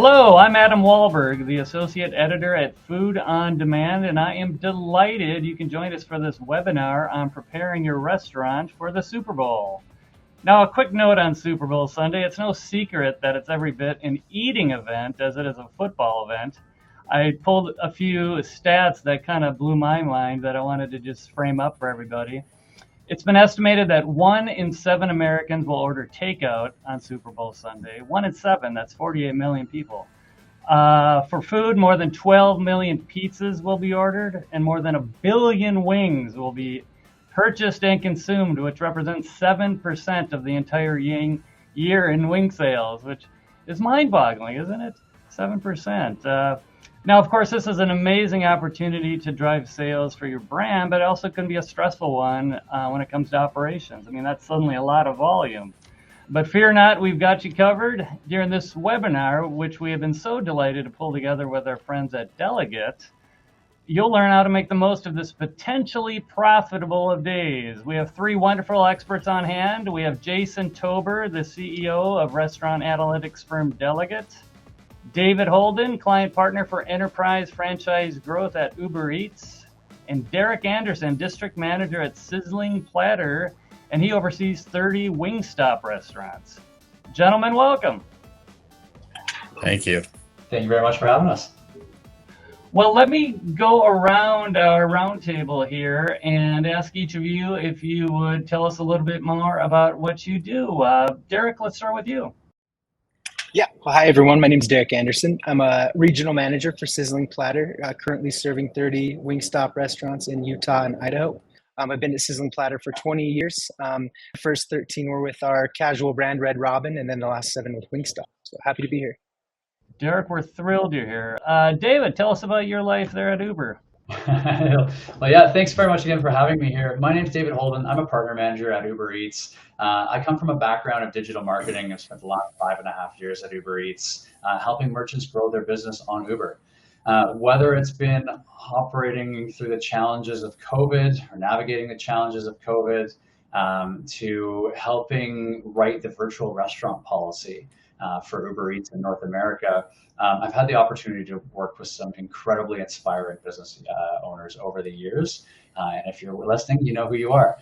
Hello, I'm Adam Wahlberg, the Associate Editor at Food on Demand, and I am delighted you can join us for this webinar on preparing your restaurant for the Super Bowl. Now, a quick note on Super Bowl Sunday. It's no secret that it's every bit an eating event as it is a football event. I pulled a few stats that kind of blew my mind that I wanted to just frame up for everybody. It's been estimated that 1 in 7 Americans will order takeout on Super Bowl Sunday. 1 in 7, that's 48 million people. For food, more than 12 million pizzas will be ordered, and more than 1 billion wings will be purchased and consumed, which represents 7% of the entire year in wing sales, which is mind-boggling, isn't it? 7%. Now, of course, this is an amazing opportunity to drive sales for your brand, but it also can be a stressful one when it comes to operations. I mean, that's suddenly a lot of volume. But fear not, we've got you covered. During this webinar, which we have been so delighted to pull together with our friends at Delegate, you'll learn how to make the most of this potentially profitable of days. We have 3 wonderful experts on hand. We have Jason Tober, the CEO of restaurant analytics firm Delegate. David Holden, client partner for enterprise franchise growth at Uber Eats, and Derek Anderson, district manager at Sizzling Platter, and he oversees 30 Wingstop restaurants. Gentlemen, welcome. Thank you. Thank you very much for having us. Well, let me go around our roundtable here and ask each of you if you would tell us a little bit more about what you do. Derek, let's start with you. Yeah. Well, hi, everyone. My name is Derek Anderson. I'm a regional manager for Sizzling Platter, currently serving 30 Wingstop restaurants in Utah and Idaho. I've been at Sizzling Platter for 20 years. The first 13 were with our casual brand, Red Robin, and then the last 7 with Wingstop. So happy to be here. Derek, we're thrilled you're here. David, tell us about your life there at Uber. Well, yeah, thanks very much again for having me here. My name is David Holden. I'm a partner manager at Uber Eats. I come from a background of digital marketing. I've spent the last 5.5 years at Uber Eats, helping merchants grow their business on Uber. Whether it's been operating through the challenges of COVID or navigating the challenges of COVID, to helping write the virtual restaurant policy for Uber Eats in North America, I've had the opportunity to work with some incredibly inspiring business owners over the years. And if you're listening, you know who you are.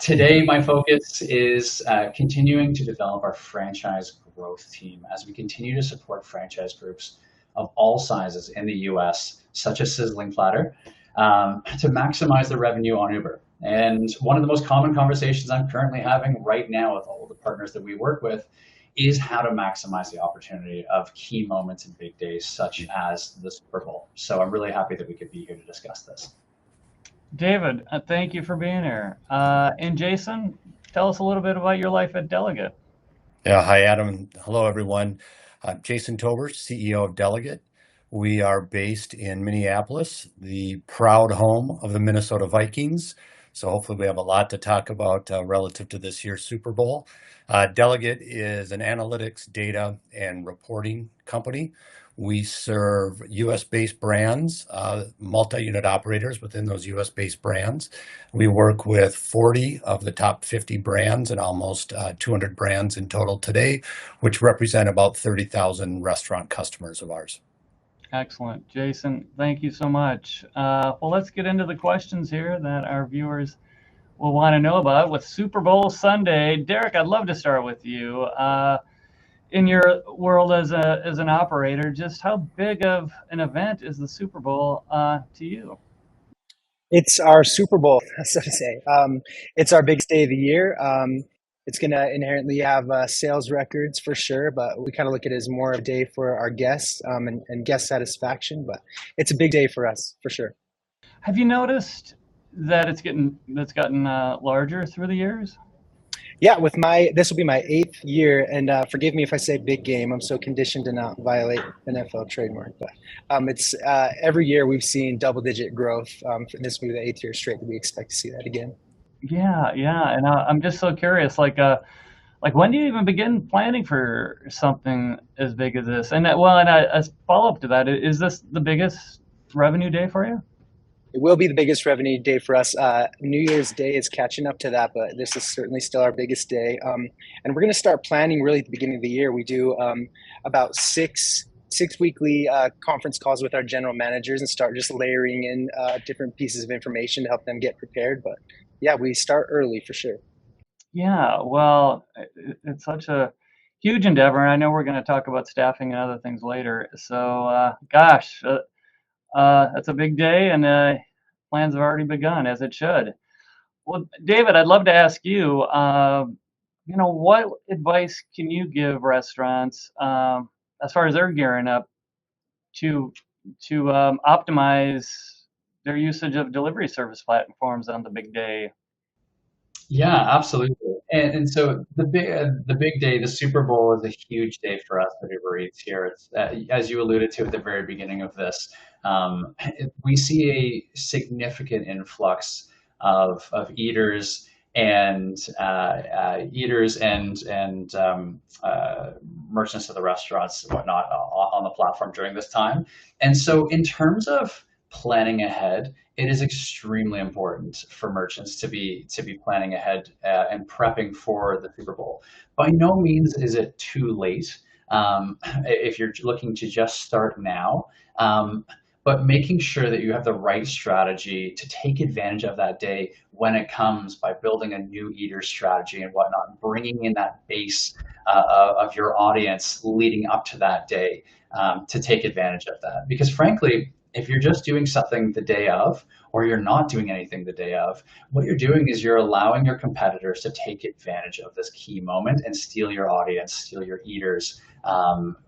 Today, my focus is continuing to develop our franchise growth team as we continue to support franchise groups of all sizes in the US, such as Sizzling Platter, to maximize the revenue on Uber. And one of the most common conversations I'm currently having right now with all the partners that we work with is how to maximize the opportunity of key moments and big days, such as the Super Bowl. So I'm really happy that we could be here to discuss this. David, thank you for being here. And Jason, tell us a little bit about your life at Delegate. Yeah, hi, Adam. Hello, everyone. Jason Tober, CEO of Delegate. We are based in Minneapolis, the proud home of the Minnesota Vikings. So hopefully we have a lot to talk about relative to this year's Super Bowl. Delegate is an analytics, data, and reporting company. We serve US-based brands, multi-unit operators within those US-based brands. We work with 40 of the top 50 brands and almost 200 brands in total today, which represent about 30,000 restaurant customers of ours. Excellent. Jason, thank you so much. Well, let's get into the questions here that our viewers will want to know about with Super Bowl Sunday. Derek, I'd love to start with you. In your world as an operator, just how big of an event is the Super Bowl to you? It's our Super Bowl, so to say. It's our biggest day of the year. It's going to inherently have sales records for sure, but we kind of look at it as more of a day for our guests and guest satisfaction. But it's a big day for us, for sure. Have you noticed that it's gotten larger through the years? Yeah, this will be my 8th year, and forgive me if I say big game. I'm so conditioned to not violate NFL trademark, but it's every year we've seen double-digit growth. This will be the 8th year straight that we expect to see that again. Yeah, and I'm just so curious, like when do you even begin planning for something as big as this? And as follow-up to that, is this the biggest revenue day for you? It will be the biggest revenue day for us. New Year's Day is catching up to that, but this is certainly still our biggest day. And we're going to start planning really at the beginning of the year. We do about 6 6 weekly conference calls with our general managers and start just layering in different pieces of information to help them get prepared. But yeah, we start early for sure. Yeah, well, it's such a huge endeavor, and I know we're going to talk about staffing and other things later. So, gosh, that's a big day, and plans have already begun, as it should. Well, David, I'd love to ask you, what advice can you give restaurants as far as they're gearing up to optimize their usage of delivery service platforms on the big day? Yeah, absolutely. And so the big day, the Super Bowl is a huge day for us at Uber Eats here. It's as you alluded to at the very beginning of this, we see a significant influx of eaters and merchants of the restaurants and whatnot on the platform during this time. And so, in terms of planning ahead, it is extremely important for merchants to be planning ahead and prepping for the Super Bowl. By no means is it too late if you're looking to just start now. But making sure that you have the right strategy to take advantage of that day when it comes by building a new eater strategy and whatnot, bringing in that base of your audience leading up to that day to take advantage of that. Because frankly, if you're just doing something the day of, or you're not doing anything the day of, what you're doing is you're allowing your competitors to take advantage of this key moment and steal your audience, steal your eaters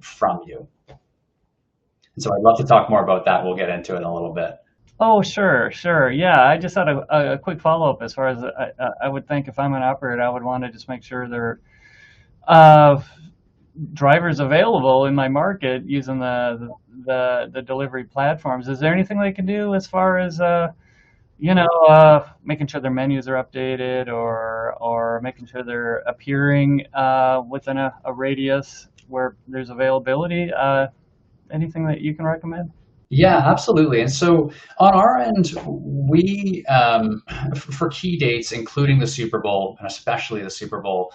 from you. And so I'd love to talk more about that. We'll get into it in a little bit. Oh, sure. Yeah, I just had a quick follow-up as far as I would think if I'm an operator, I would want to just make sure there are drivers available in my market using the delivery platforms. Is there anything they can do as far as making sure their menus are updated or making sure they're appearing within a radius where there's availability? Anything that you can recommend? Yeah, absolutely. And so on our end, we, for key dates, including the Super Bowl, and especially the Super Bowl,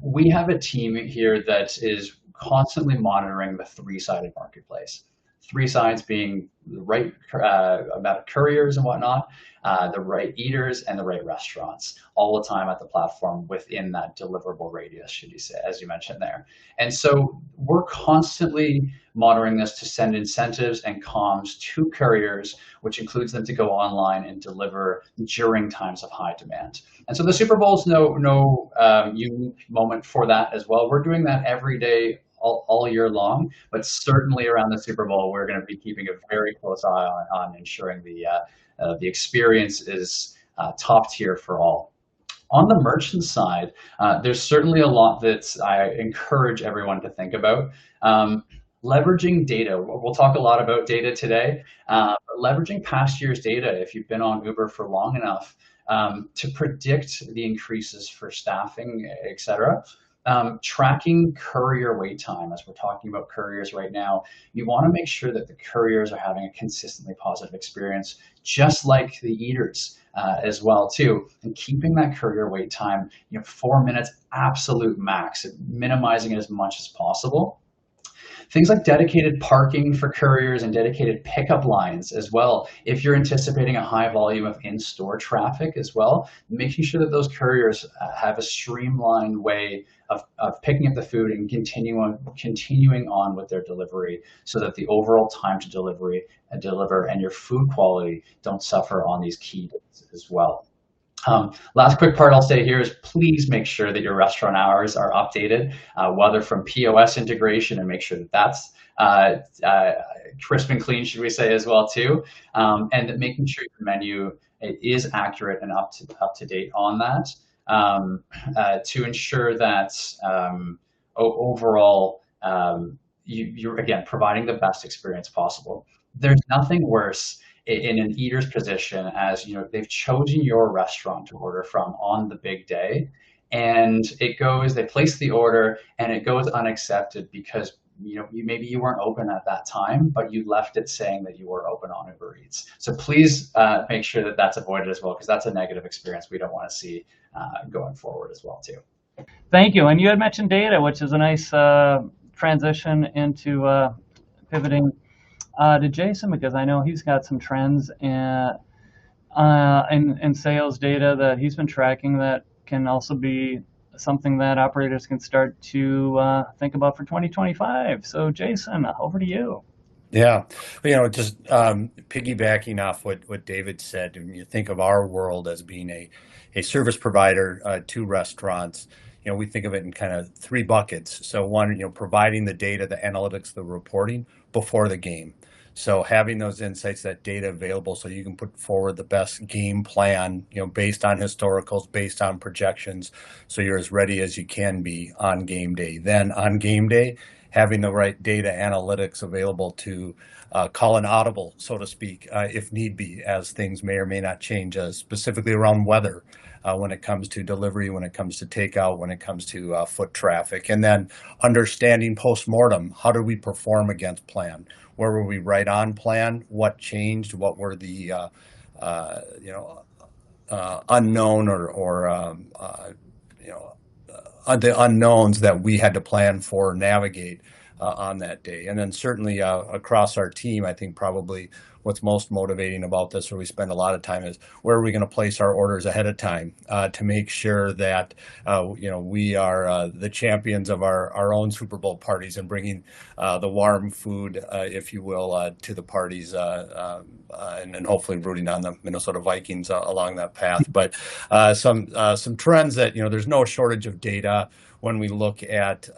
we have a team here that is constantly monitoring the three-sided marketplace. Three sides being the right amount of couriers and whatnot, the right eaters and the right restaurants, all the time at the platform within that deliverable radius, should you say, as you mentioned there. And so we're constantly monitoring this to send incentives and comms to couriers, which includes them to go online and deliver during times of high demand. And so the Super Bowl is no unique moment for that as well. We're doing that every day, all year long, but certainly around the Super Bowl, we're going to be keeping a very close eye on ensuring the experience is top tier for all. On the merchant side, there's certainly a lot that I encourage everyone to think about. Leveraging data. We'll talk a lot about data today. Leveraging past year's data, if you've been on Uber for long enough, to predict the increases for staffing, et cetera. Tracking courier wait time, as we're talking about couriers right now, you want to make sure that the couriers are having a consistently positive experience, just like the eaters as well too, and keeping that courier wait time, 4 minutes absolute max, minimizing it as much as possible. Things like dedicated parking for couriers and dedicated pickup lines as well. If you're anticipating a high volume of in-store traffic as well, making sure that those couriers have a streamlined way of picking up the food and continuing on with their delivery so that the overall time to deliver and your food quality don't suffer on these key days as well. Last quick part I'll say here is please make sure that your restaurant hours are updated, whether from POS integration, and make sure that that's crisp and clean, should we say, as well too, and that making sure your menu is accurate and up to date on that, to ensure that overall you're again providing the best experience possible. There's nothing worse in an eater's position as they've chosen your restaurant to order from on the big day, and they place the order and it goes unaccepted because maybe you weren't open at that time, but you left it saying that you were open on Uber Eats. So please make sure that that's avoided as well, because that's a negative experience we don't want to see going forward as well too. Thank you. And you had mentioned data, which is a nice transition into pivoting to Jason, because I know he's got some trends in sales data that he's been tracking that can also be something that operators can start to think about for 2025. So, Jason, over to you. Yeah, just piggybacking off what David said, when you think of our world as being a service provider to restaurants, we think of it in kind of three buckets. So one, providing the data, the analytics, the reporting before the game. So having those insights, that data available so you can put forward the best game plan, based on historicals, based on projections, so you're as ready as you can be on game day. Then on game day, having the right data analytics available to call an audible, so to speak, if need be, as things may or may not change, specifically around weather, when it comes to delivery, when it comes to takeout, when it comes to foot traffic. And then understanding postmortem, how did we perform against plan? Where were we right on plan? What changed? What were the unknown or the unknowns that we had to plan for, navigate on that day. And then certainly across our team, I think probably what's most motivating about this, where we spend a lot of time, is where are we going to place our orders ahead of time to make sure that we are the champions of our own Super Bowl parties, and bringing the warm food, if you will, to the parties, and hopefully rooting on the Minnesota Vikings along that path. But some trends that there's no shortage of data when we look at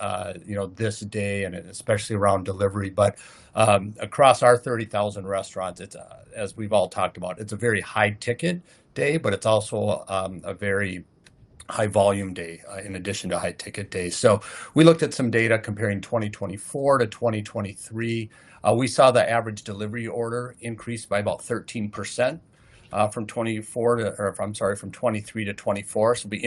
this day, and especially around delivery. But across our 30,000 restaurants, it's as we've all talked about, it's a very high ticket day, but it's also a very high volume day in addition to high ticket days. So we looked at some data comparing 2024 to 2023. We saw the average delivery order increase by about 13%. From 23 to 24. So it'll be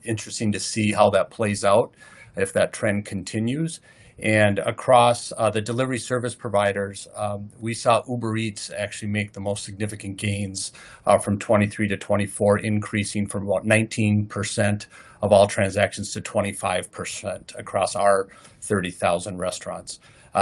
interesting to see how that plays out, if that trend continues. And across the delivery service providers, we saw Uber Eats actually make the most significant gains from 23 to 24, increasing from about 19% of all transactions to 25% across our 30,000 restaurants.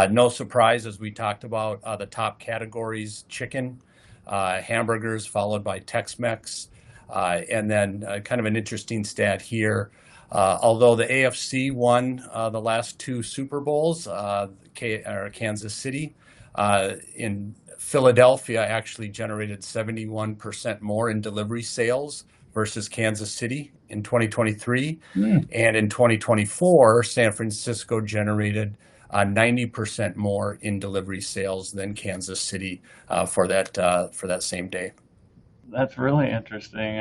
No surprise, as we talked about, the top categories: chicken, hamburgers, followed by Tex-Mex. And then kind of an interesting stat here. Although the AFC won the last two Super Bowls, Kansas City, in Philadelphia actually generated 71% more in delivery sales versus Kansas City in 2023. And in 2024, San Francisco generated 90% more in delivery sales than Kansas City for that same day. That's really interesting.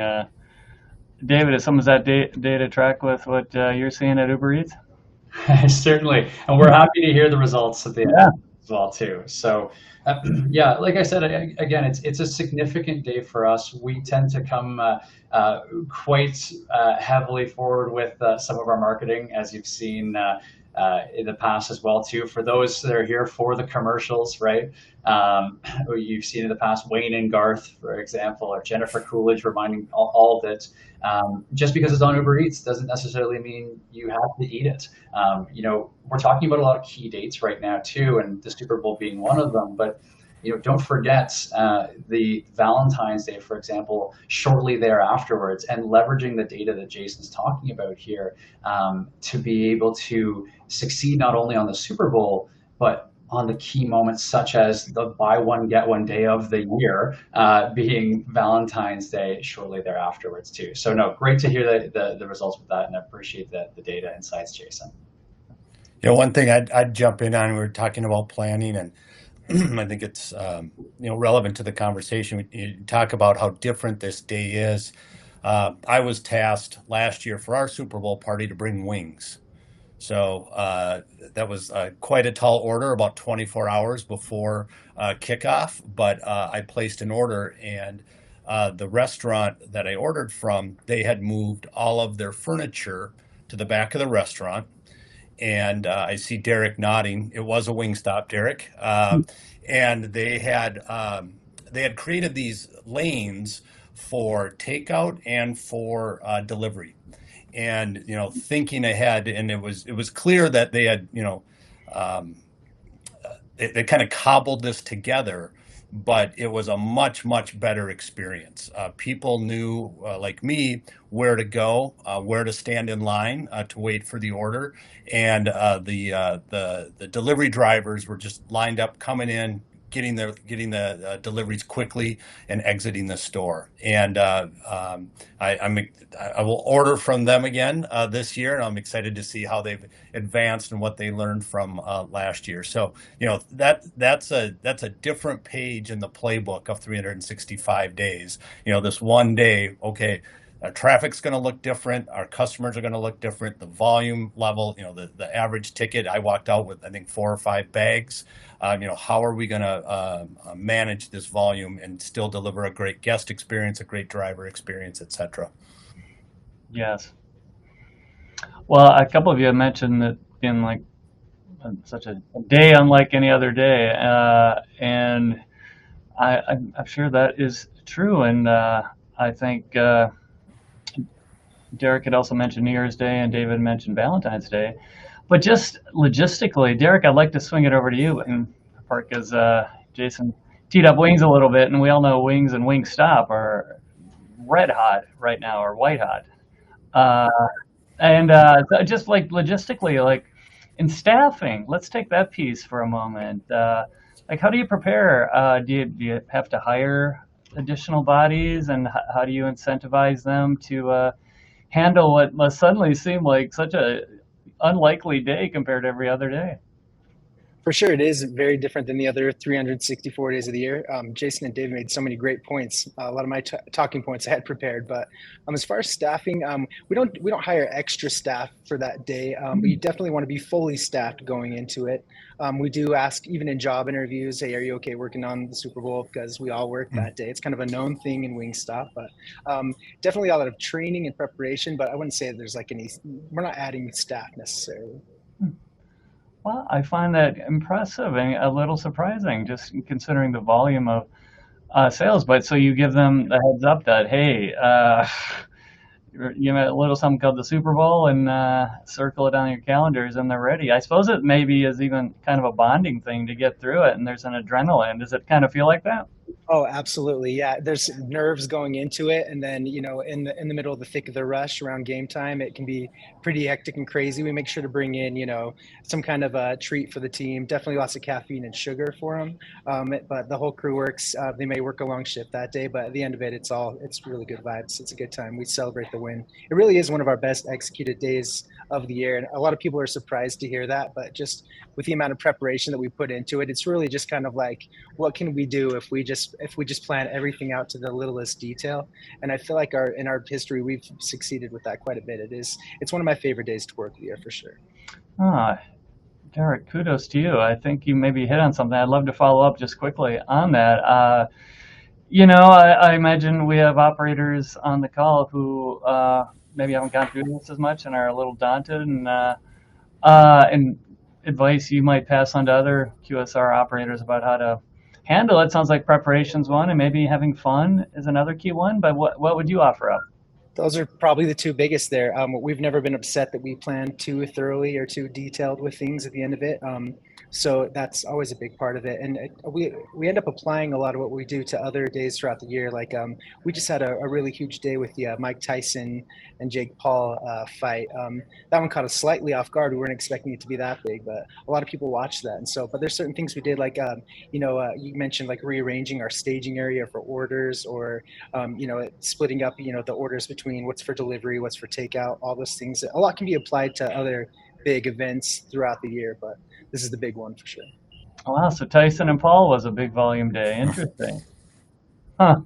David, is some of that data track with what you're seeing at Uber Eats? Certainly, and we're happy to hear the results at the end as well too. So, like I said, again, it's a significant day for us. We tend to come quite heavily forward with some of our marketing, as you've seen in the past as well too. For those that are here for the commercials, right? You've seen in the past Wayne and Garth, for example, or Jennifer Coolidge reminding all of it. Just because it's on Uber Eats doesn't necessarily mean you have to eat it. We're talking about a lot of key dates right now too, and the Super Bowl being one of them. But don't forget the Valentine's Day, for example, shortly there afterwards, and leveraging the data that Jason's talking about here to be able to succeed not only on the Super Bowl, but on the key moments such as the buy one, get one day of the year, being Valentine's Day shortly there afterwards too. So no, great to hear the results with that, and I appreciate the data insights, Jason. One thing I'd jump in on, we were talking about planning, and I think it's relevant to the conversation. You talk about how different this day is. I was tasked last year for our Super Bowl party to bring wings. So that was quite a tall order, about 24 hours before kickoff. But I placed an order, and the restaurant that I ordered from, they had moved all of their furniture to the back of the restaurant. And I see Derek nodding. It was a Wingstop, Derek. And they had created these lanes for takeout and for delivery. And thinking ahead, and it was clear that they had they kind of cobbled this together, but it was a much, much better experience. People knew, like me, where to go, where to stand in line to wait for the order, and the delivery drivers were just lined up, coming in, getting the deliveries quickly, and exiting the store. And I will order from them again this year, and I'm excited to see how they've advanced and what they learned from last year. So that's a different page in the playbook of 365 days. This one day, okay, our traffic's going to look different. Our customers are going to look different. The volume level, the average ticket, I walked out with, I think, 4 or 5 bags. How are we going to manage this volume and still deliver a great guest experience, a great driver experience, et cetera? Yes. Well, a couple of you have mentioned that being like such a day unlike any other day, and I'm sure that is true. And I think Derek had also mentioned New Year's Day, and David mentioned Valentine's Day. But just logistically, Derek, I'd like to swing it over to you in part because Jason teed up Wings a little bit, and we all know Wings and Wingstop are red hot right now, or white hot. Uh, and so just like logistically, like in staffing, let's take that piece for a moment. Like, how do you prepare? Do you have to hire additional bodies, and how do you incentivize them to handle what must suddenly seem like such a unlikely day compared to every other day? For sure, it is very different than the other 364 days of the year. Jason and Dave made so many great points. A lot of my talking points I had prepared, but as far as staffing, we don't hire extra staff for that day, but you definitely want to be fully staffed going into it. We do ask, even in job interviews, hey, are you okay working on the Super Bowl? Because we all work that day. It's kind of a known thing in Wingstop, but definitely a lot of training and preparation. But I wouldn't say there's we're not adding staff necessarily. Well, I find that impressive and a little surprising, just considering the volume of sales. But so you give them the heads up that, hey, you know, a little something called the Super Bowl, and circle it on your calendars, and they're ready. I suppose it maybe is even kind of a bonding thing to get through it, and there's an adrenaline. Does it kind of feel like that? Oh, absolutely. Yeah. There's nerves going into it. And then, in the middle of the thick of the rush around game time, it can be pretty hectic and crazy. We make sure to bring in, some kind of a treat for the team. Definitely lots of caffeine and sugar for them. But the whole crew works. They may work a long shift that day, but at the end of it, it's really good vibes. It's a good time. We celebrate the win. It really is one of our best executed days of the year. And a lot of people are surprised to hear that, but just with the amount of preparation that we put into it, it's really just kind of like, what can we do if we just plan everything out to the littlest detail? And I feel like in our history, we've succeeded with that quite a bit. It's one of my favorite days to work the year for sure. Ah, Derek, kudos to you. I think you maybe hit on something. I'd love to follow up just quickly on that. I imagine we have operators on the call who maybe haven't gone through this as much and are a little daunted, and advice you might pass on to other QSR operators about how to handle it. Sounds like preparation's one, and maybe having fun is another key one. But what would you offer up? Those are probably the two biggest there. We've never been upset that we plan too thoroughly or too detailed with things at the end of it. So that's always a big part of it. And we end up applying a lot of what we do to other days throughout the year. Like we just had a really huge day with the Mike Tyson and Jake Paul fight. That one caught us slightly off guard. We weren't expecting it to be that big, but a lot of people watched that. And so, but there's certain things we did, like, you mentioned like rearranging our staging area for orders, or, splitting up, the orders between what's for delivery, what's for takeout, all those things. A lot can be applied to other big events throughout the year, but this is the big one for sure. Wow, so Tyson and Paul was a big volume day. Interesting. Huh.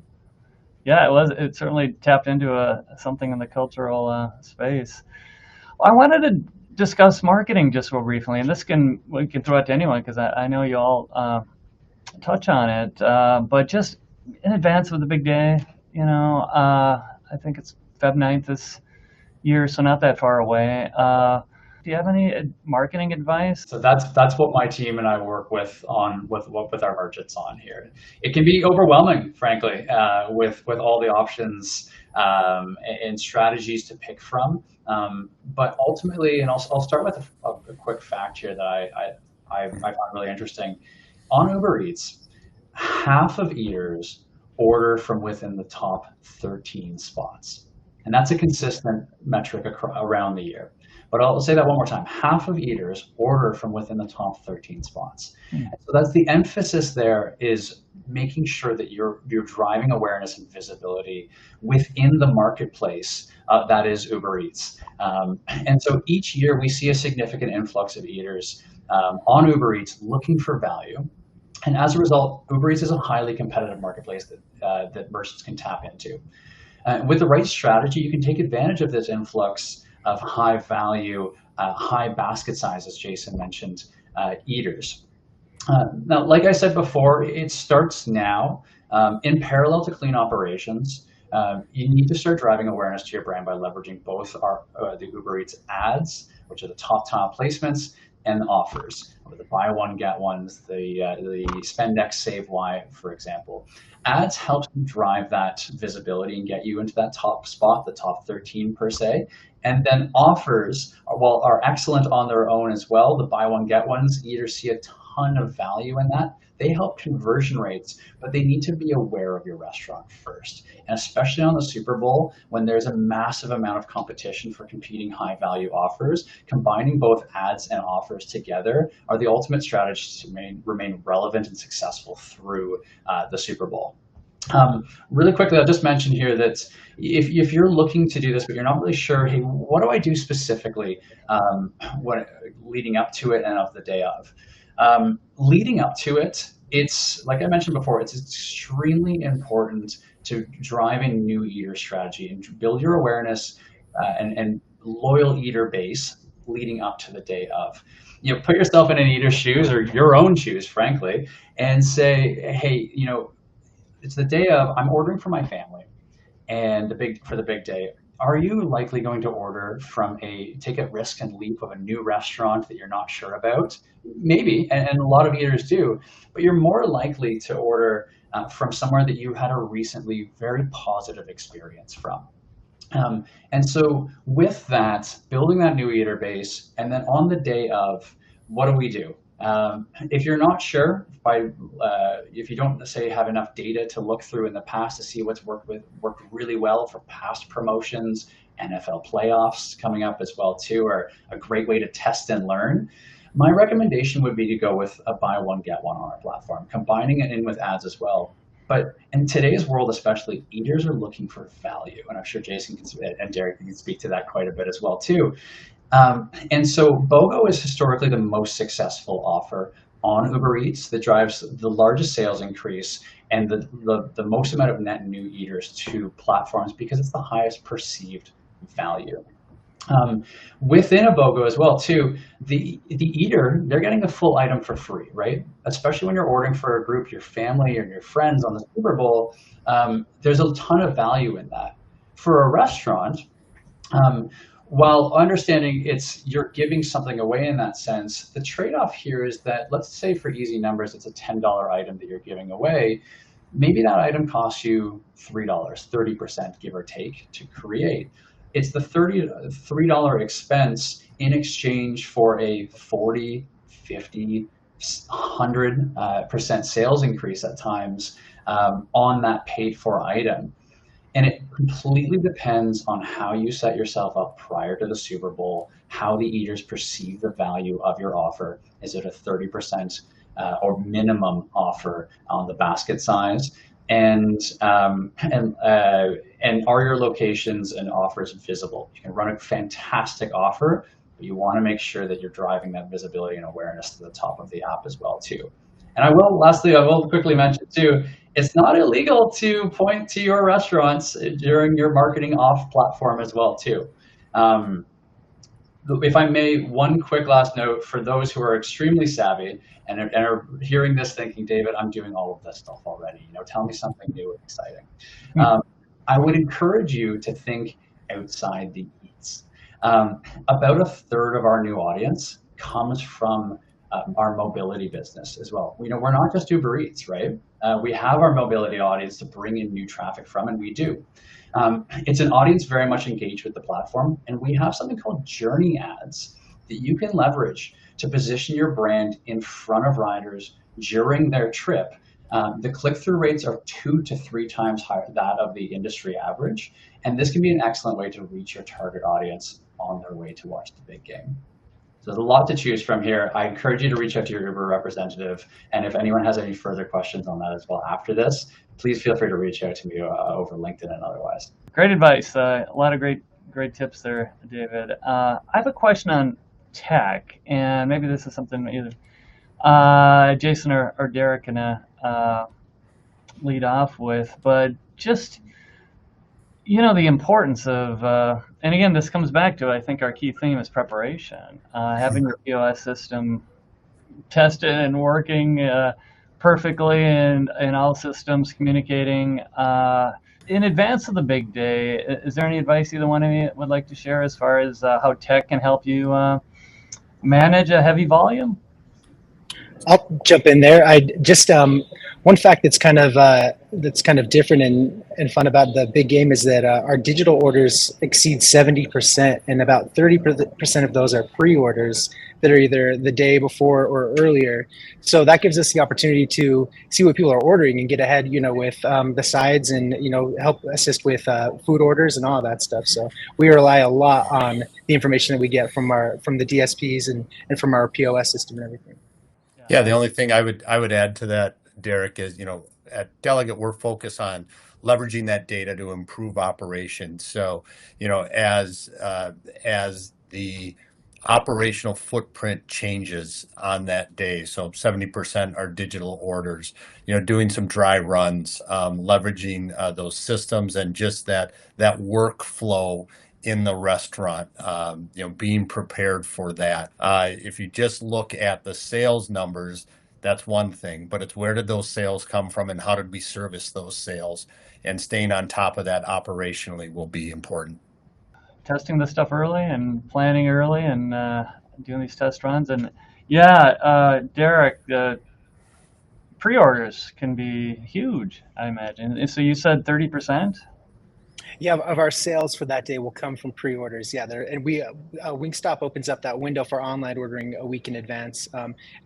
Yeah, it was. It certainly tapped into something in the cultural space. Well, I wanted to discuss marketing just real briefly, and we can throw it to anyone because I know you all touch on it. But just in advance of the big day, I think it's Feb 9th this year, so not that far away. Do you have any marketing advice? So that's what my team and I work with our merchants on here. It can be overwhelming, frankly, with all the options and strategies to pick from. But ultimately, and I'll start with a quick fact here that I find really interesting. On Uber Eats, half of eaters order from within the top 13 spots. And that's a consistent metric around the year. But I'll say that one more time. Half of eaters order from within the top 13 spots. And so that's the emphasis there, is making sure that you're driving awareness and visibility within the marketplace that is Uber Eats. And so each year we see a significant influx of eaters on Uber Eats looking for value. And as a result, Uber Eats is a highly competitive marketplace that merchants can tap into. With the right strategy, you can take advantage of this influx of high value, high basket size, as Jason mentioned, eaters. Now, like I said before, it starts now. In parallel to clean operations, you need to start driving awareness to your brand by leveraging both the Uber Eats ads, which are the top placements, and the offers, or the buy one get ones, the spend X save Y, for example. Ads help you drive that visibility and get you into that top spot, the top 13 per se. And then offers, are excellent on their own as well. The buy one get ones, eaters see a ton of value in that. They help conversion rates, but they need to be aware of your restaurant first. And especially on the Super Bowl, when there's a massive amount of competition for competing high value offers, combining both ads and offers together are the ultimate strategies to remain relevant and successful through the Super Bowl. Really quickly, I'll just mention here that if you're looking to do this, but you're not really sure, hey, what do I do specifically leading up to it and of the day of? Leading up to it, it's like I mentioned before, it's extremely important to drive a new eater strategy and build your awareness and loyal eater base leading up to the day of. Put yourself in an eater's shoes, or your own shoes, frankly, and say, hey, it's the day of, I'm ordering for my family and for the big day. Are you likely going to take a risk and leap of a new restaurant that you're not sure about? Maybe, and a lot of eaters do, but you're more likely to order from somewhere that you had a recently very positive experience from. And so with that, building that new eater base, and then on the day of, what do we do? If you're not sure, if you don't say have enough data to look through in the past to see what's worked really well for past promotions, NFL playoffs coming up as well too, are a great way to test and learn. My recommendation would be to go with a buy one get one on our platform, combining it in with ads as well. But in today's world, especially, eaters are looking for value, and I'm sure Jason and Derek can speak to that quite a bit as well too. And so BOGO is historically the most successful offer on Uber Eats that drives the largest sales increase and the most amount of net new eaters to platforms, because it's the highest perceived value. Within a BOGO as well too, the eater, they're getting the full item for free, right? Especially when you're ordering for a group, your family or your friends on the Super Bowl, there's a ton of value in that. For a restaurant, while understanding you're giving something away in that sense, the trade-off here is that, let's say for easy numbers, it's a $10 item that you're giving away. Maybe that item costs you $3, 30% give or take to create. It's the $3 expense in exchange for a 40, 50, 100% sales increase at times on that paid for item. And it completely depends on how you set yourself up prior to the Super Bowl, how the eaters perceive the value of your offer. Is it a 30% or minimum offer on the basket size? And are your locations and offers visible? You can run a fantastic offer, but you want to make sure that you're driving that visibility and awareness to the top of the app as well too. And I will quickly mention too, it's not illegal to point to your restaurants during your marketing off platform as well too. If I may, one quick last note for those who are extremely savvy and are hearing this thinking, David, I'm doing all of this stuff already. Tell me something new and exciting. I would encourage you to think outside the eats. About a third of our new audience comes from our mobility business as well. We're not just Uber Eats, right? We have our mobility audience to bring in new traffic from, and we do. It's an audience very much engaged with the platform, and we have something called journey ads that you can leverage to position your brand in front of riders during their trip. The click-through rates are 2 to 3 times higher that of the industry average, and this can be an excellent way to reach your target audience on their way to watch the big game. So there's a lot to choose from here. I encourage you to reach out to your Uber representative. And if anyone has any further questions on that as well after this, please feel free to reach out to me over LinkedIn and otherwise. Great advice. A lot of great tips there, David. I have a question on tech, and maybe this is something either Jason or Derek can lead off with, but just the importance of, and again, this comes back to, I think our key theme is preparation. Having your POS system tested and working perfectly, and all systems communicating in advance of the big day. Is there any advice either one of you would like to share as far as how tech can help you manage a heavy volume? I'll jump in there. I just one fact that's kind of different and fun about the big game is that our digital orders exceed 70%, and about 30% of those are pre-orders that are either the day before or earlier. So that gives us the opportunity to see what people are ordering and get ahead, with the sides and help assist with food orders and all of that stuff. So we rely a lot on the information that we get from the DSPs and from our POS system and everything. Yeah, the only thing I would add to that, Derek, is at Delegate we're focused on leveraging that data to improve operations. So as the operational footprint changes on that day, so 70% are digital orders, doing some dry runs, leveraging those systems and just that workflow in the restaurant, being prepared for that. If you just look at the sales numbers, that's one thing, but it's where did those sales come from and how did we service those sales? And staying on top of that operationally will be important. Testing this stuff early and planning early and doing these test runs. And Derek, pre-orders can be huge, I imagine. So you said 30%? Yeah, of our sales for that day will come from pre-orders. Yeah, and we Wingstop opens up that window for online ordering a week in advance,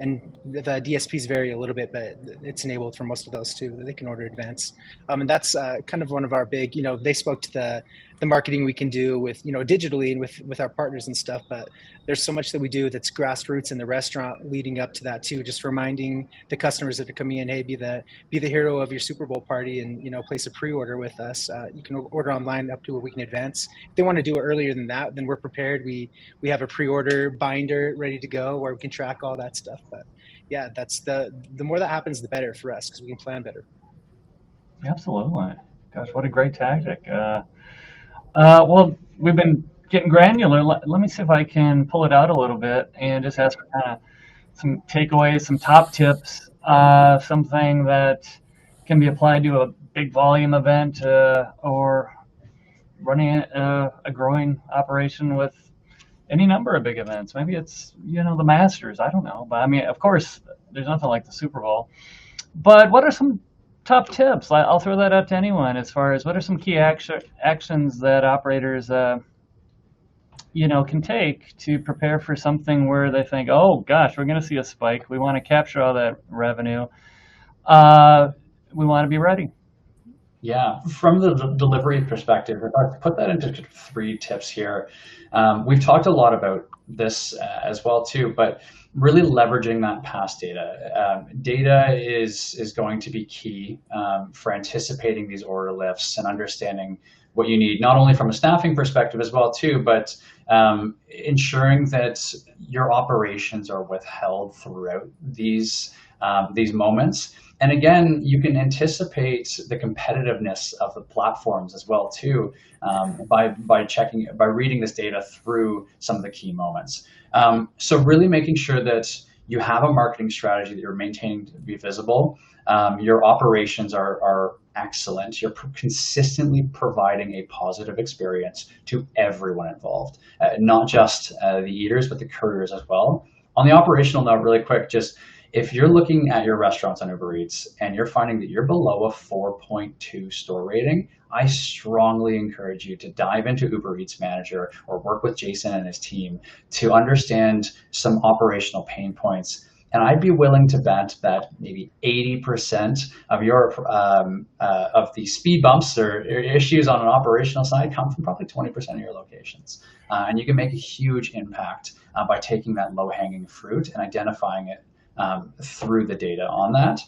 and the DSPs vary a little bit, but it's enabled for most of those too. They can order advance, and that's kind of one of our big. They spoke to the marketing we can do with digitally and with our partners and stuff, but there's so much that we do that's grassroots in the restaurant leading up to that too. Just reminding the customers that are coming in, hey, be the hero of your Super Bowl party and place a pre-order with us. You can order online up to a week in advance. If they want to do it earlier than that, then we're prepared. We have a pre-order binder ready to go where we can track all that stuff. But yeah, that's the more that happens, the better for us because we can plan better. Absolutely. Gosh, what a great tactic. Well, we've been getting granular. Let me see if I can pull it out a little bit and just ask for kind of some takeaways, some top tips, something that can be applied to a big volume event or running a growing operation with any number of big events. Maybe it's, the Masters. I don't know. But I mean, of course, there's nothing like the Super Bowl. But what are some top tips? I'll throw that out to anyone as far as what are some key actions that operators can take to prepare for something where they think, oh gosh, we're going to see a spike. We want to capture all that revenue. We want to be ready. Yeah, from the delivery perspective, if I put that into 3 tips here, we've talked a lot about this as well too, but really leveraging that past data. Data is going to be key for anticipating these order lifts and understanding what you need, not only from a staffing perspective as well too, but ensuring that your operations are withheld throughout these moments. And again, you can anticipate the competitiveness of the platforms as well too by reading this data through some of the key moments. So really making sure that you have a marketing strategy that you're maintaining to be visible. Your operations are excellent. You're consistently providing a positive experience to everyone involved, not just the eaters, but the couriers as well. On the operational note, really quick, just If you're looking at your restaurants on Uber Eats and you're finding that you're below a 4.2 store rating, I strongly encourage you to dive into Uber Eats Manager or work with Jason and his team to understand some operational pain points. And I'd be willing to bet that maybe 80% of your of the speed bumps or issues on an operational side come from probably 20% of your locations. And you can make a huge impact by taking that low-hanging fruit and identifying it through the data on that.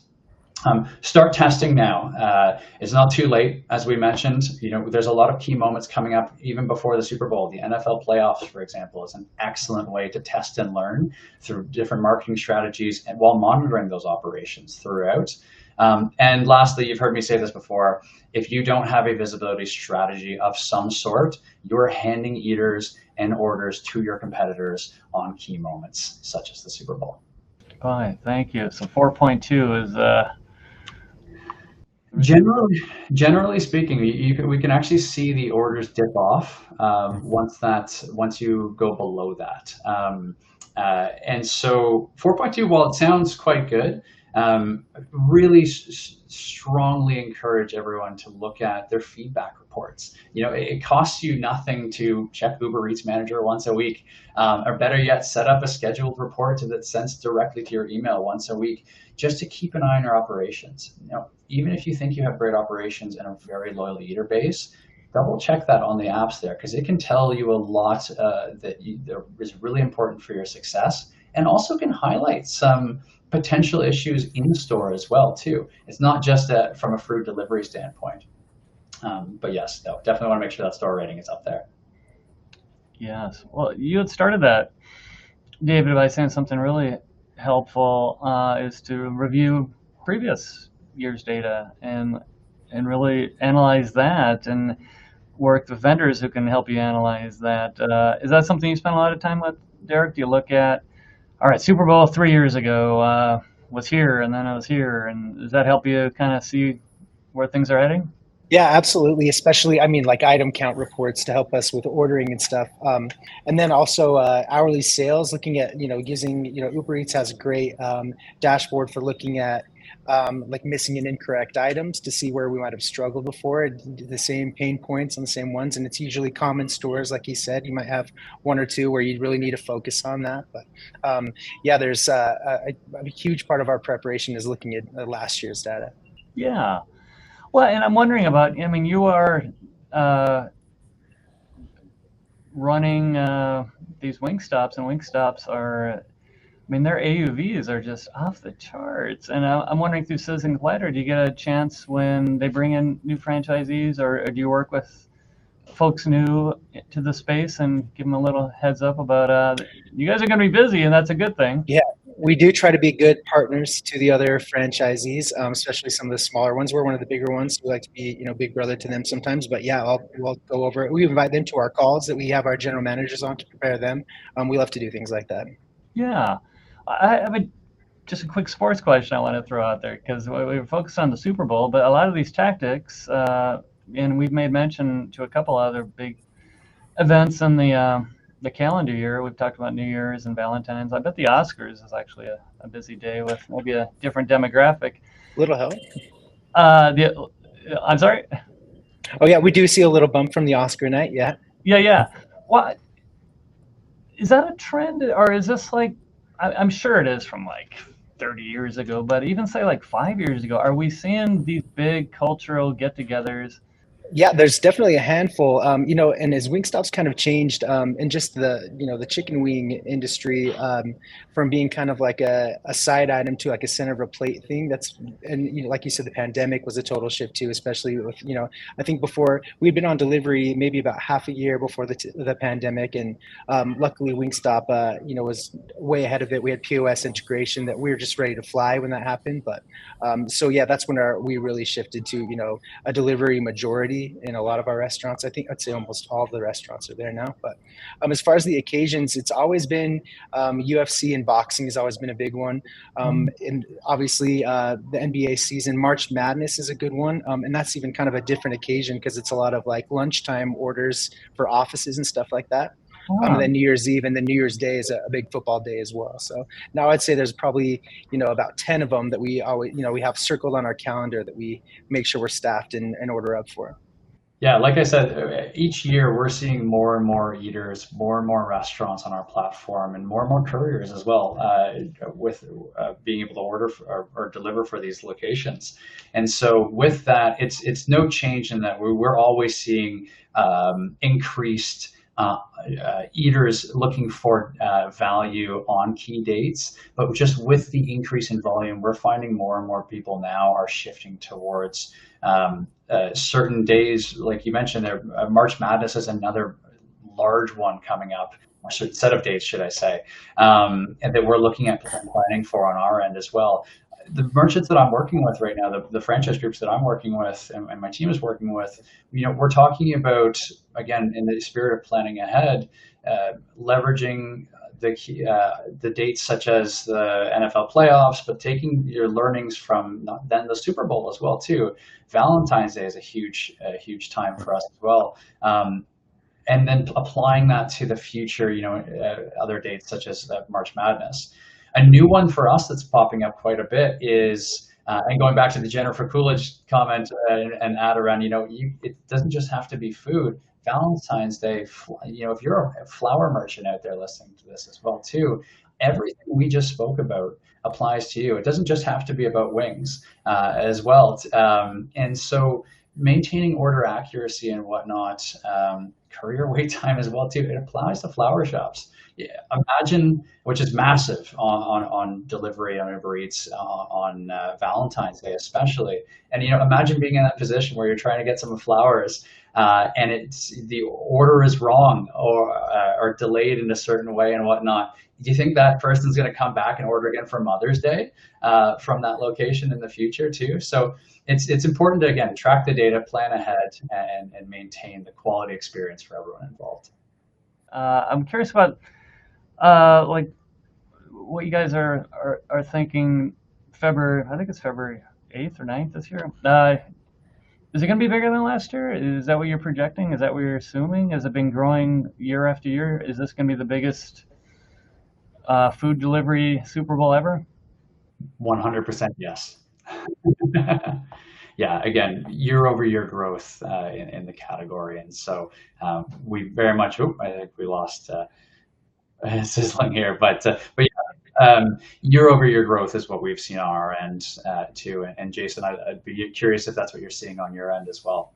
Start testing now. It's not too late, as we mentioned. There's a lot of key moments coming up even before the Super Bowl. The NFL playoffs, for example, is an excellent way to test and learn through different marketing strategies and while monitoring those operations throughout. And lastly, you've heard me say this before, if you don't have a visibility strategy of some sort, you're handing eaters and orders to your competitors on key moments, such as the Super Bowl. Fine, thank you. So 4.2 is Generally speaking, we can actually see the orders dip off once you go below that. And so 4.2, while it sounds quite good, really strongly encourage everyone to look at their feedback reports. It costs you nothing to check Uber Eats Manager once a week, or better yet, set up a scheduled report that's sent directly to your email once a week, just to keep an eye on your operations. Even if you think you have great operations and a very loyal eater base, double check that on the apps there, because it can tell you a lot that is really important for your success, and also can highlight some potential issues in store as well too. It's not just from a food delivery standpoint. But yes, definitely want to make sure that store rating is up there. Yes. Well, you had started that, David, by saying something really helpful is to review previous year's data and really analyze that and work with vendors who can help you analyze that. Is that something you spend a lot of time with, Derek? Do you look at, all right, Super Bowl 3 years ago was here, and then I was here, and does that help you kind of see where things are heading? Yeah, absolutely. Especially, like item count reports to help us with ordering and stuff. And then also hourly sales, looking at, using, Uber Eats has a great dashboard for looking at like missing and incorrect items to see where we might have struggled before, the same pain points on the same ones. And it's usually common stores, like you said. You might have one or two where you really need to focus on that. But yeah, there's a huge part of our preparation is looking at last year's data. Yeah. Well, and I'm wondering about, you are running these Wingstops, and Wingstops are, their AUVs are just off the charts. And I'm wondering, through Sizzling Platter, do you get a chance when they bring in new franchisees, or do you work with folks new to the space and give them a little heads up about you guys are going to be busy, and that's a good thing? Yeah, we do try to be good partners to the other franchisees, especially some of the smaller ones. We're one of the bigger ones. We like to be, big brother to them sometimes. But yeah, we'll go over it. We invite them to our calls that we have our general managers on to prepare them. We love to do things like that. Yeah. I have just a quick sports question I want to throw out there, because we focus on the Super Bowl, but a lot of these tactics, and we've made mention to a couple other big events in the calendar year. We've talked about New Year's and Valentine's. I bet the Oscars is actually a busy day with maybe a different demographic. Little help. I'm sorry? Oh, yeah, we do see a little bump from the Oscar night, yeah. Yeah. What? Is that a trend, or is this like, I'm sure it is from like 30 years ago, but even say like 5 years ago, are we seeing these big cultural get-togethers? Yeah, there's definitely a handful, and as Wingstop's kind of changed, and just the chicken wing industry, from being kind of like a side item to like a center of a plate thing. Like you said, the pandemic was a total shift too, especially with, I think before we'd been on delivery maybe about half a year before the pandemic. And luckily Wingstop, was way ahead of it. We had POS integration that we were just ready to fly when that happened. But so yeah, that's when we really shifted to, a delivery majority in a lot of our restaurants. I'd say almost all of the restaurants are there now. But as far as the occasions, it's always been UFC and boxing has always been a big one. And obviously the NBA season, March Madness is a good one. And that's even kind of a different occasion because it's a lot of like lunchtime orders for offices and stuff like that. And then New Year's Eve and then New Year's Day is a big football day as well. So now I'd say there's probably, about 10 of them that we always, we have circled on our calendar that we make sure we're staffed and order up for. Yeah, like I said, each year we're seeing more and more eaters, more and more restaurants on our platform, and more couriers as well, with being able to order or deliver for these locations. And so with that, it's no change in that we're always seeing increased eaters looking for value on key dates. But just with the increase in volume, we're finding more and more people now are shifting towards certain days, like you mentioned there. March Madness is another large one coming up, or set of dates, should I say, and that we're looking at planning for on our end as well. The merchants that I'm working with right now, the franchise groups that I'm working with and my team is working with, we're talking about, again, in the spirit of planning ahead, leveraging the dates such as the NFL playoffs, but taking your learnings from then the Super Bowl as well too. Valentine's Day is a huge time for us as well, and then applying that to the future, other dates such as March Madness. A new one for us that's popping up quite a bit is, and going back to the Jennifer Coolidge comment and add around, it doesn't just have to be food. Valentine's Day, if you're a flower merchant out there listening to this as well too, everything we just spoke about applies to you. It doesn't just have to be about wings as well. And so maintaining order accuracy and whatnot, courier wait time as well too, it applies to flower shops. Imagine, which is massive on delivery on Uber Eats on Valentine's Day especially, and imagine being in that position where you're trying to get some flowers and the order is wrong or delayed in a certain way and whatnot. Do you think that person's going to come back and order again for Mother's Day from that location in the future too? So it's important to, again, track the data, plan ahead, and maintain the quality experience for everyone involved. I'm curious about like what you guys are thinking. I think it's February 8th or 9th this year. Is it going to be bigger than last year? Is that what you're projecting? Is that what you're assuming? Has it been growing year after year? Is this going to be the biggest food delivery Super Bowl ever? 100% yes. Yeah, again, year over year growth in the category. And so we very much, I think we lost sizzling here, but yeah, year over year growth is what we've seen on our end too. And Jason, I'd be curious if that's what you're seeing on your end as well.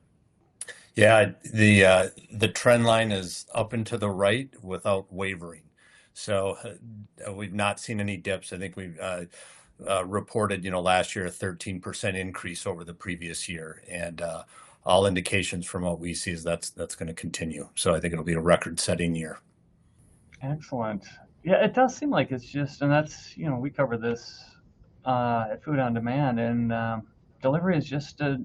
Yeah, the trend line is up and to the right without wavering. So we've not seen any dips. I think we've reported, last year a 13% increase over the previous year, and all indications from what we see is that's going to continue. So I think it'll be a record-setting year. Excellent. Yeah, it does seem like it's just, and that's, we cover this at Food on Demand, and delivery is just a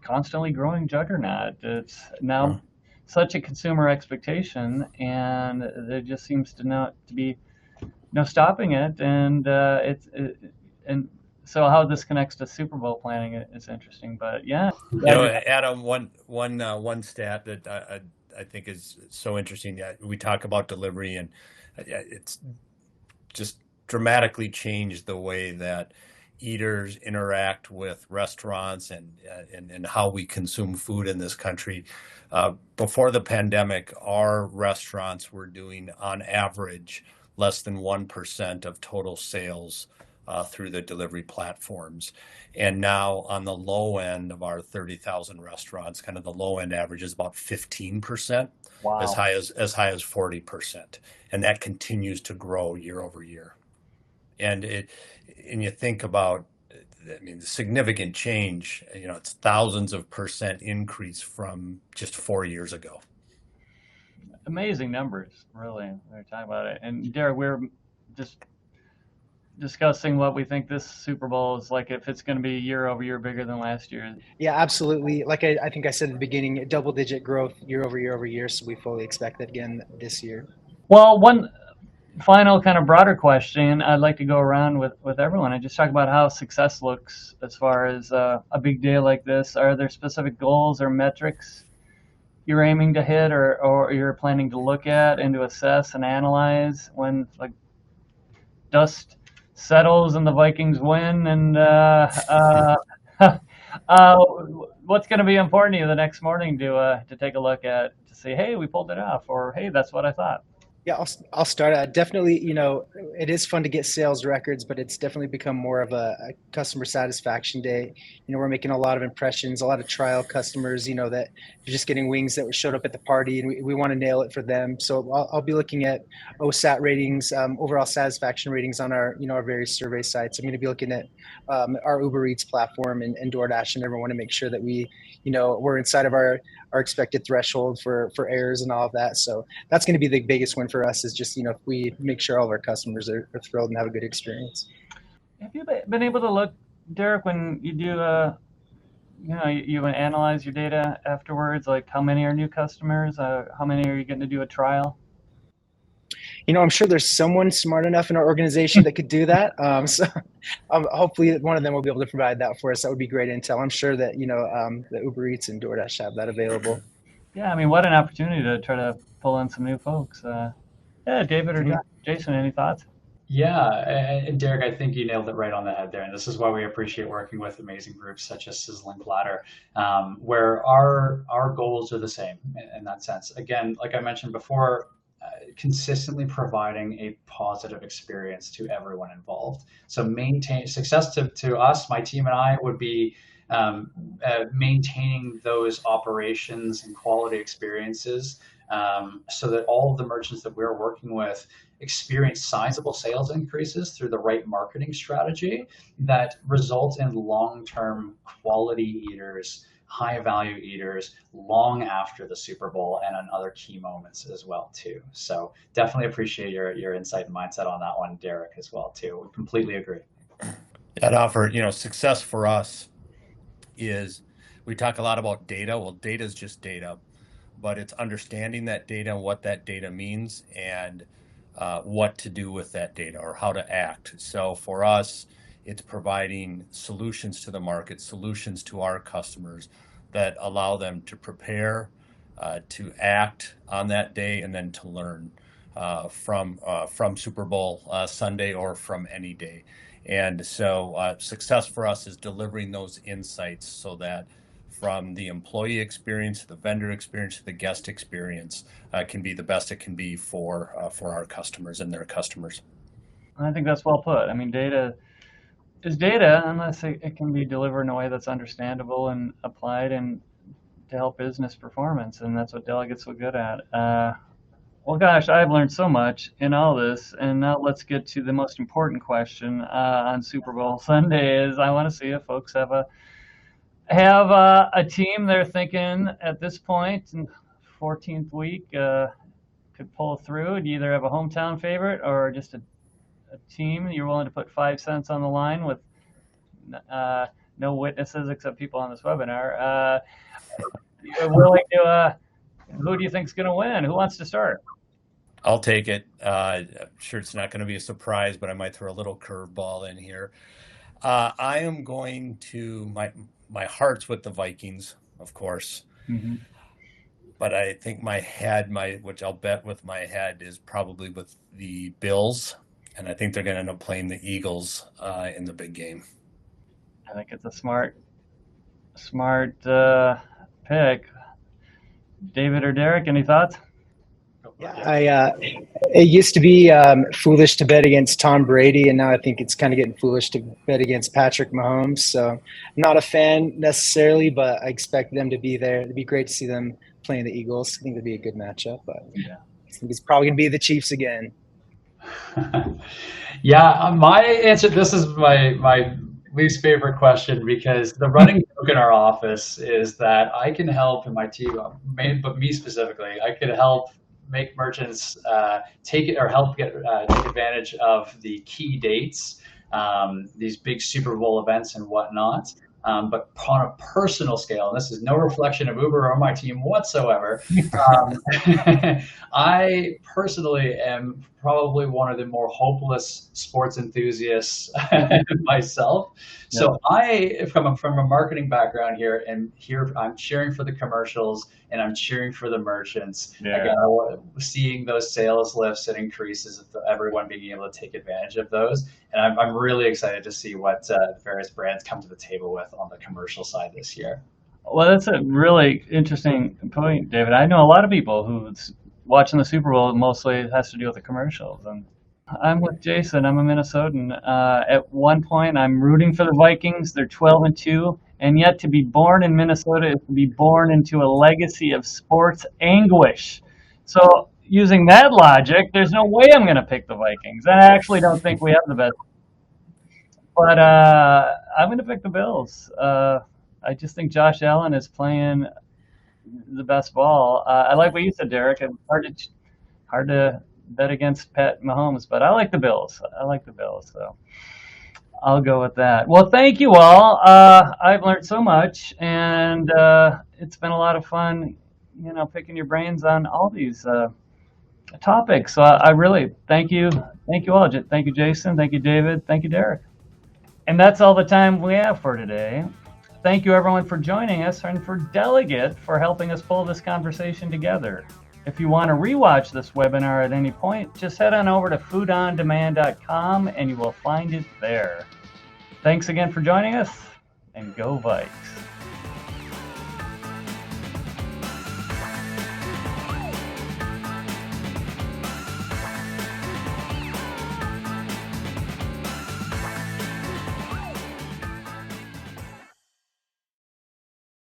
constantly growing juggernaut. It's now such a consumer expectation, and there just seems to not to be no stopping it. And and so how this connects to Super Bowl planning is interesting. But yeah, Adam, one stat that I think is so interesting. We talk about delivery, and it's just dramatically changed the way that eaters interact with restaurants and how we consume food in this country. Before the pandemic, our restaurants were doing on average less than 1% of total sales through the delivery platforms. And now on the low end of our 30,000 restaurants, kind of the low end average is about 15%, wow. as high as 40%. And that continues to grow year over year. And you think about, the significant change, it's thousands of % increase from just 4 years ago. Amazing numbers, really. We're talking about it. And Derek, we're just discussing what we think this Super Bowl is like, if it's going to be year over year bigger than last year. Yeah, absolutely. Like I think I said at the beginning, double-digit growth year over year. So we fully expect that again this year. Well, one final kind of broader question I'd like to go around with everyone and just talk about how success looks as far as a big day like this. Are there specific goals or metrics you're aiming to hit, or you're planning to look at and to assess and analyze when like dust settles and the Vikings win? And uh, what's going to be important to you the next morning to take a look at to say, hey, we pulled it off, or hey, that's what I thought. Yeah, I'll start. Definitely, it is fun to get sales records, but it's definitely become more of a customer satisfaction day. We're making a lot of impressions, a lot of trial customers, that are just getting wings that showed up at the party, and we want to nail it for them. So I'll be looking at OSAT ratings, overall satisfaction ratings on our, our various survey sites. I'm going to be looking at our Uber Eats platform and DoorDash, and everyone to make sure that we're inside of our expected threshold for errors and all of that. So that's going to be the biggest win for us, is just, if we make sure all of our customers are thrilled and have a good experience. Have you been able to look, Derek, when you do, you analyze your data afterwards, like how many are new customers? How many are you getting to do a trial? I'm sure there's someone smart enough in our organization that could do that. So hopefully one of them will be able to provide that for us. That would be great intel. I'm sure that, the Uber Eats and DoorDash have that available. Yeah, I mean, what an opportunity to try to pull in some new folks. Yeah, David or Jason, any thoughts? Yeah, and Derek, I think you nailed it right on the head there. And this is why we appreciate working with amazing groups such as Sizzling Platter, where our goals are the same in that sense. Again, like I mentioned before, consistently providing a positive experience to everyone involved. So maintain success to us, my team and I, would be maintaining those operations and quality experiences, so that all of the merchants that we're working with experience sizable sales increases through the right marketing strategy that result in long-term quality eaters, high value eaters long after the Super Bowl and on other key moments as well too. So definitely appreciate your insight and mindset on that one, Derek, as well too. We completely agree. That offer, success for us is, we talk a lot about data. Well, data is just data, but it's understanding that data and what that data means, and what to do with that data or how to act. So for us, it's providing solutions to the market, solutions to our customers that allow them to prepare, to act on that day, and then to learn from Super Bowl Sunday or from any day. And so success for us is delivering those insights so that from the employee experience to the vendor experience to the guest experience can be the best it can be for our customers and their customers. I think that's well put. I mean, data is data unless it can be delivered in a way that's understandable and applied and to help business performance, and that's what Delegate's so good at. Well, gosh, I've learned so much in all this, and now let's get to the most important question on Super Bowl Sunday. Is I want to see if folks have a team they're thinking at this point in 14th week could pull through. Do you either have a hometown favorite or just a team you're willing to put 5 cents on the line with no witnesses except people on this webinar? You're willing to, who do you think's going to win? Who wants to start? I'll take it. I'm sure it's not going to be a surprise, but I might throw a little curveball in here. I am going to, my heart's with the Vikings, of course. Mm-hmm. But I think my head, which I'll bet with my head, is probably with the Bills. And I think they're going to end up playing the Eagles in the big game. I think it's a smart pick. David or Derek, any thoughts? Yeah, it used to be foolish to bet against Tom Brady, and now I think it's kind of getting foolish to bet against Patrick Mahomes. So I'm not a fan necessarily, but I expect them to be there. It'd be great to see them playing the Eagles. I think it'd be a good matchup, but yeah. I think it's probably going to be the Chiefs again. Yeah, my answer, this is my least favorite question, because the running joke in our office is that I can help, and my team, but me specifically, I could help make merchants take advantage of the key dates, these big Super Bowl events and whatnot, But on a personal scale, and this is no reflection of Uber or my team whatsoever, I personally am probably one of the more hopeless sports enthusiasts myself. So from a marketing background here, and here I'm cheering for the commercials and I'm cheering for the merchants. Yeah. Again, seeing those sales lifts and increases of everyone being able to take advantage of those. And I'm really excited to see what various brands come to the table with on the commercial side this year. Well, that's a really interesting point, David. I know a lot of people who's watching the Super Bowl mostly has to do with the commercials. And I'm with Jason. I'm a Minnesotan. At one point, I'm rooting for the Vikings. They're 12-2. And yet to be born in Minnesota is to be born into a legacy of sports anguish. So using that logic, there's no way I'm going to pick the Vikings. I actually don't think we have the best. But I'm going to pick the Bills. I just think Josh Allen is playing the best ball. I like what you said, Derek. It's hard to bet against Pat Mahomes, but I like the Bills. So I'll go with that. Well, thank you all. I've learned so much, and it's been a lot of fun, picking your brains on all these topics. So I really thank you all. Thank you, Jason. Thank you, David. Thank you, Derek. And that's all the time we have for today. Thank you, everyone, for joining us, and for Delegate for helping us pull this conversation together. If you want to rewatch this webinar at any point, just head on over to foodondemand.com and you will find it there. Thanks again for joining us, and go Vikes.